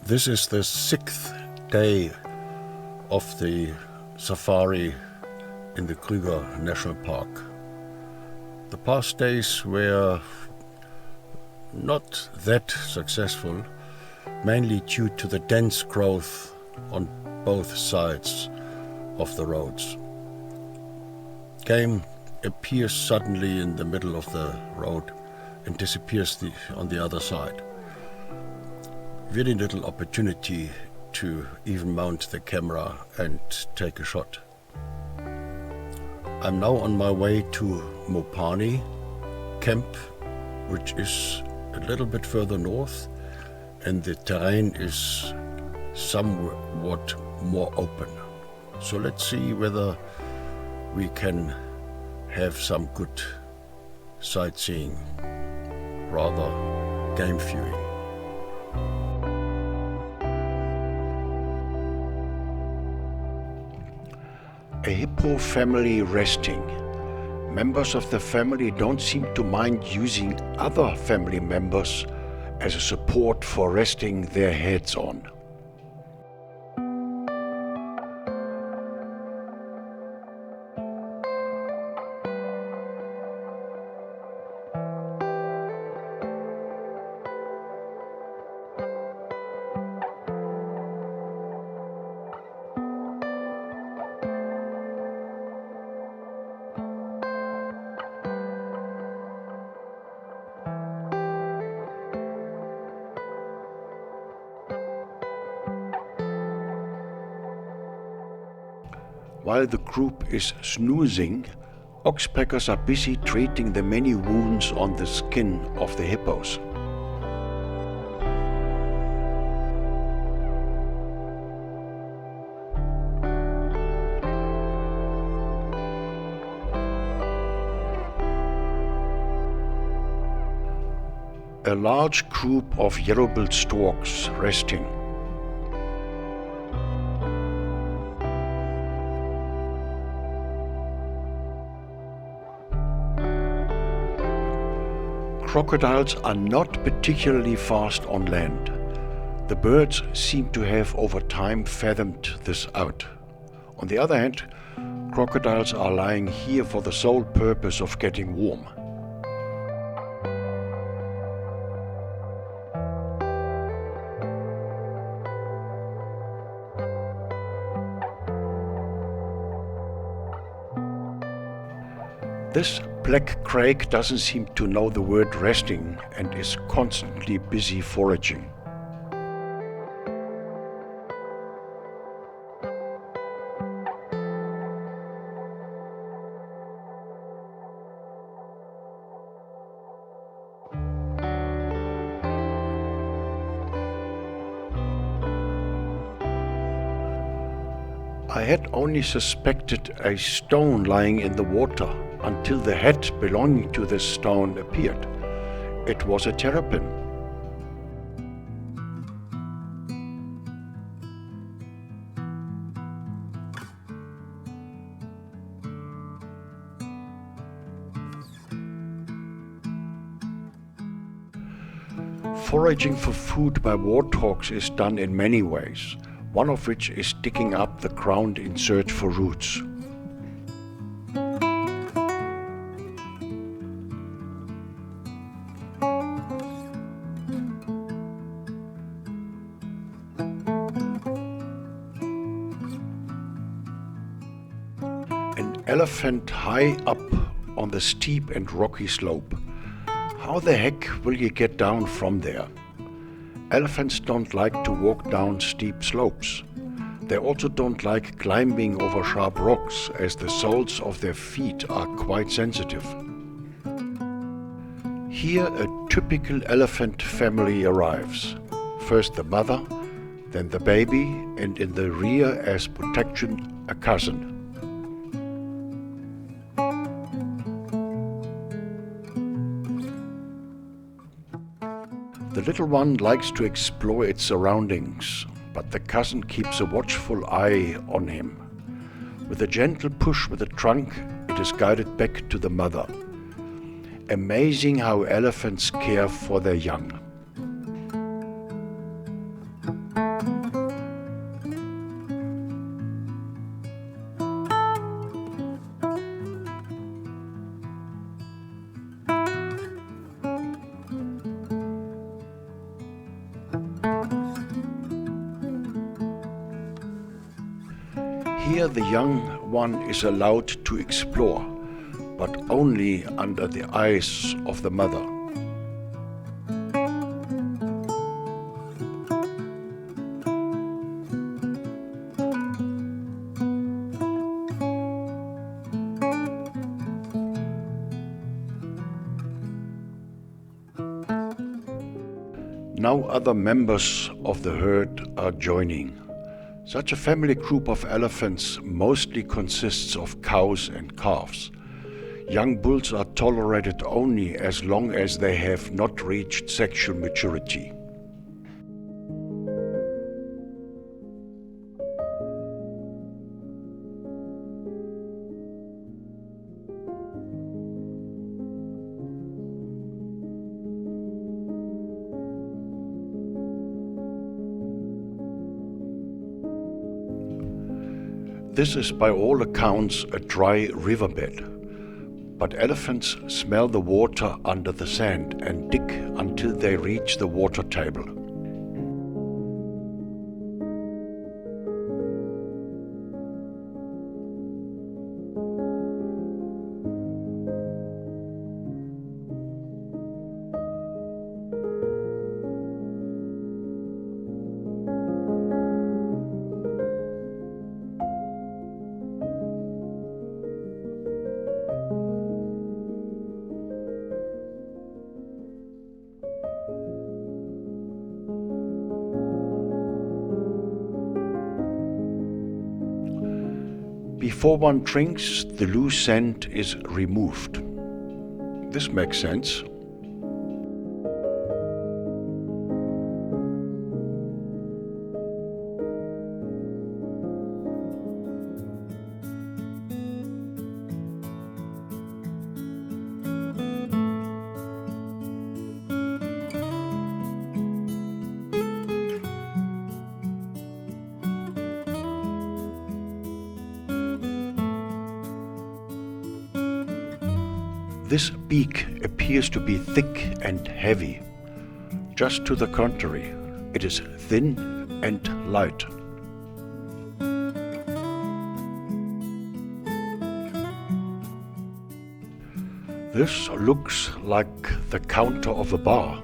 This is the 6th day of the safari in the Kruger National Park. The past days were not that successful, mainly due to the dense growth on both sides of the roads. Game appears suddenly in the middle of the road and disappears on the other side. Very little opportunity to even mount the camera and take a shot. I'm now on my way to Mopani camp, which is a little bit further north, and the terrain is somewhat more open. So let's see whether we can have some good sightseeing, rather game viewing. A hippo family resting. Members of the family don't seem to mind using other family members as a support for resting their heads on. While the group is snoozing, oxpeckers are busy treating the many wounds on the skin of the hippos. A large group of yellow-billed storks resting. Crocodiles are not particularly fast on land. The birds seem to have over time fathomed this out. On the other hand, crocodiles are lying here for the sole purpose of getting warm. This black crake doesn't seem to know the word resting and is constantly busy foraging. I had only suspected a stone lying in the water until the head belonging to this stone appeared. It was a terrapin. Foraging for food by warthogs is done in many ways, one of which is digging up the ground in search for roots. An elephant high up on the steep and rocky slope. How the heck will you get down from there? Elephants don't like to walk down steep slopes. They also don't like climbing over sharp rocks, as the soles of their feet are quite sensitive. Here a typical elephant family arrives. First the mother, then the baby, and in the rear as protection a cousin. The little one likes to explore its surroundings, but the cousin keeps a watchful eye on him. With a gentle push with the trunk, it is guided back to the mother. Amazing how elephants care for their young. Here the young one is allowed to explore, but only under the eyes of the mother. Now other members of the herd are joining. Such a family group of elephants mostly consists of cows and calves. Young bulls are tolerated only as long as they have not reached sexual maturity. This is by all accounts a dry riverbed, but elephants smell the water under the sand and dig until they reach the water table. Before one drinks, the loose sand is removed. This makes sense. This beak appears to be thick and heavy. Just to the contrary, it is thin and light. This looks like the counter of a bar.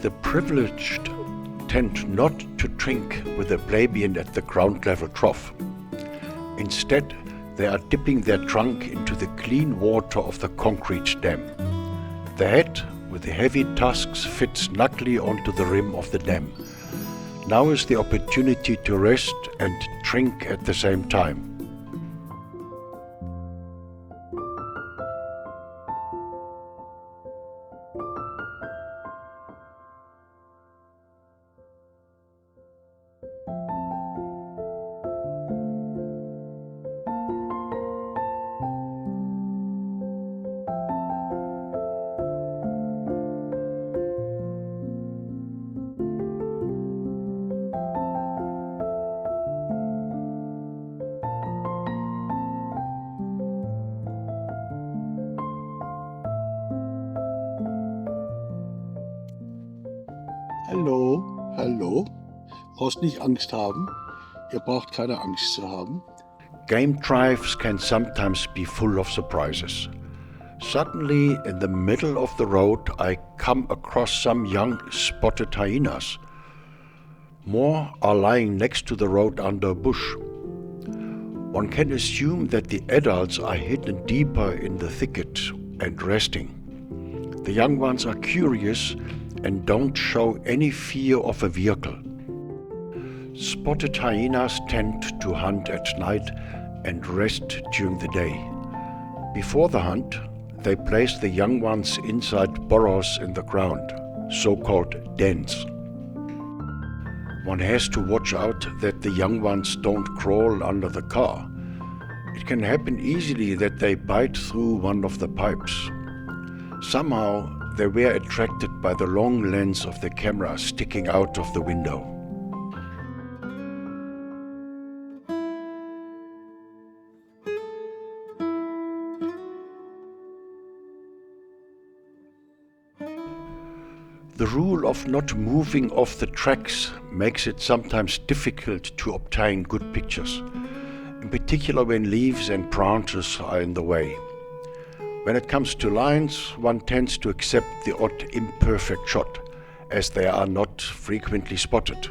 The privileged tend not to drink with a plebeian at the ground level trough. Instead, they are dipping their trunk into the clean water of the concrete dam. The head, with the heavy tusks, fits snugly onto the rim of the dam. Now is the opportunity to rest and drink at the same time. Hallo, hallo. Brauchst nicht Angst haben. Ihr braucht keine Angst zu haben. Game drives can sometimes be full of surprises. Suddenly, in the middle of the road, I come across some young spotted hyenas. More are lying next to the road under a bush. One can assume that the adults are hidden deeper in the thicket and resting. The young ones are curious and don't show any fear of a vehicle. Spotted hyenas tend to hunt at night and rest during the day. Before the hunt, they place the young ones inside burrows in the ground, so-called dens. One has to watch out that the young ones don't crawl under the car. It can happen easily that they bite through one of the pipes. Somehow they were attracted by the long lens of the camera sticking out of the window. The rule of not moving off the tracks makes it sometimes difficult to obtain good pictures, in particular when leaves and branches are in the way. When it comes to lions, one tends to accept the odd imperfect shot, as they are not frequently spotted.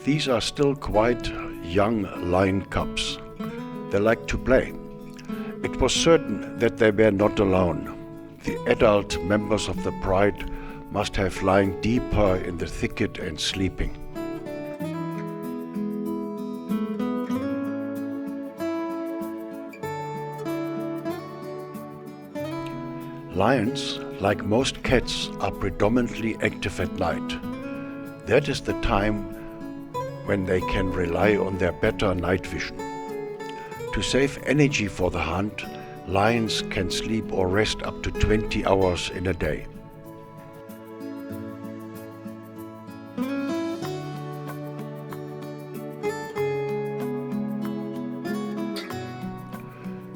These are still quite young lion cubs. They like to play. It was certain that they were not alone. The adult members of the pride must have lying deeper in the thicket and sleeping. Lions, like most cats, are predominantly active at night. That is the time when they can rely on their better night vision. To save energy for the hunt, lions can sleep or rest up to 20 hours in a day.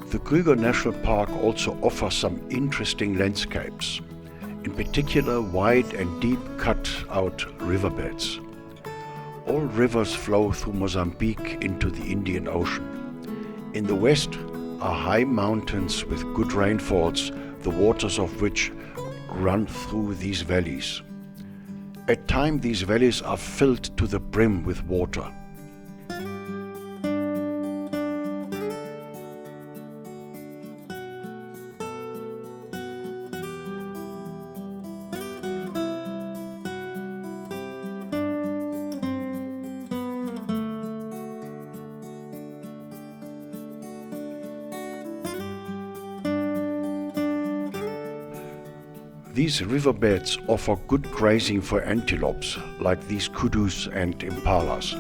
The Kruger National Park also offers some interesting landscapes, in particular wide and deep cut-out riverbeds. All rivers flow through Mozambique into the Indian Ocean. In the west are high mountains with good rainfalls, the waters of which run through these valleys. At times these valleys are filled to the brim with water. These riverbeds offer good grazing for antelopes, like these Kudus and Impalas.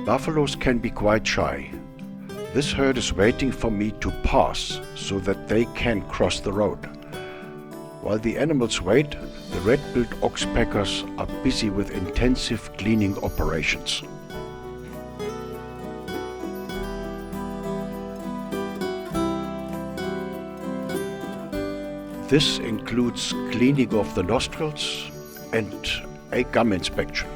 Buffaloes can be quite shy. This herd is waiting for me to pass so that they can cross the road. While the animals wait, the red-billed oxpeckers are busy with intensive cleaning operations. This includes cleaning of the nostrils and a gum inspection.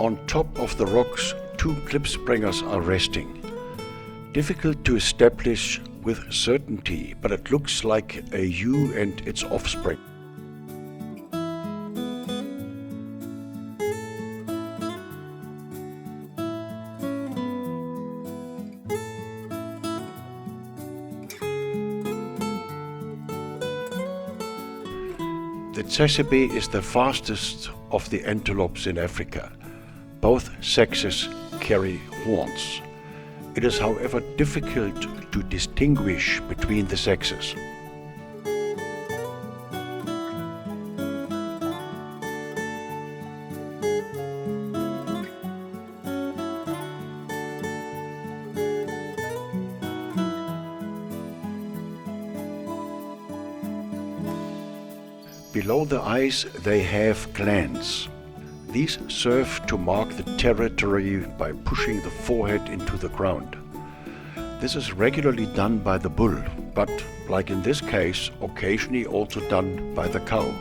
On top of the rocks, two Klippspringers are resting. Difficult to establish with certainty, but it looks like a ewe and its offspring. The Tsessebe is the fastest of the antelopes in Africa. Both sexes carry horns. It is, however, difficult to distinguish between the sexes. Below the eyes they have glands. These serve to mark the territory by pushing the forehead into the ground. This is regularly done by the bull, but, like in this case, occasionally also done by the cow.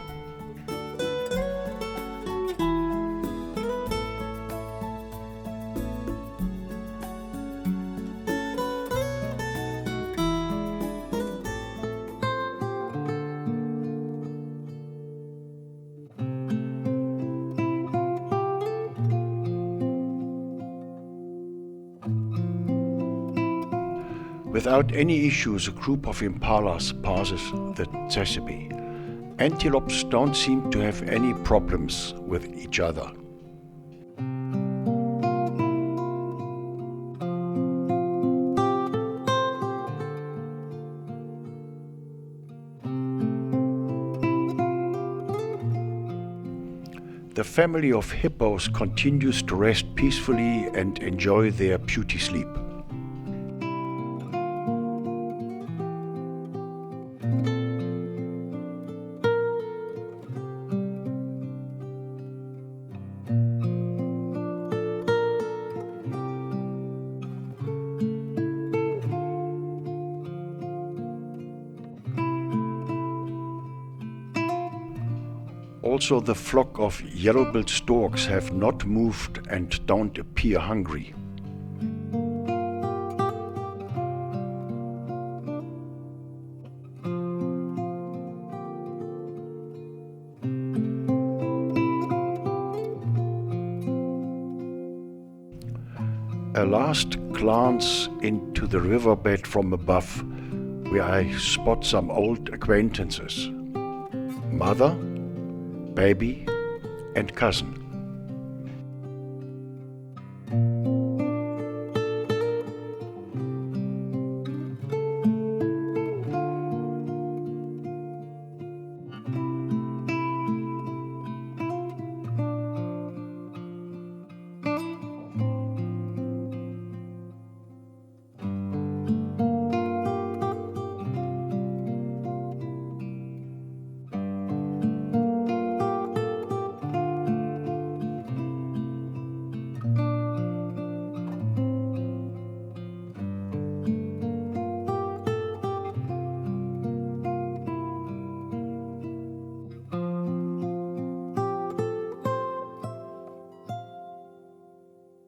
Without any issues, a group of impalas passes the Tsessebe. Antelopes don't seem to have any problems with each other. The family of hippos continues to rest peacefully and enjoy their beauty sleep. Also, the flock of yellow-billed storks have not moved and don't appear hungry. A last glance into the riverbed from above, where I spot some old acquaintances. Mother, baby, and cousin.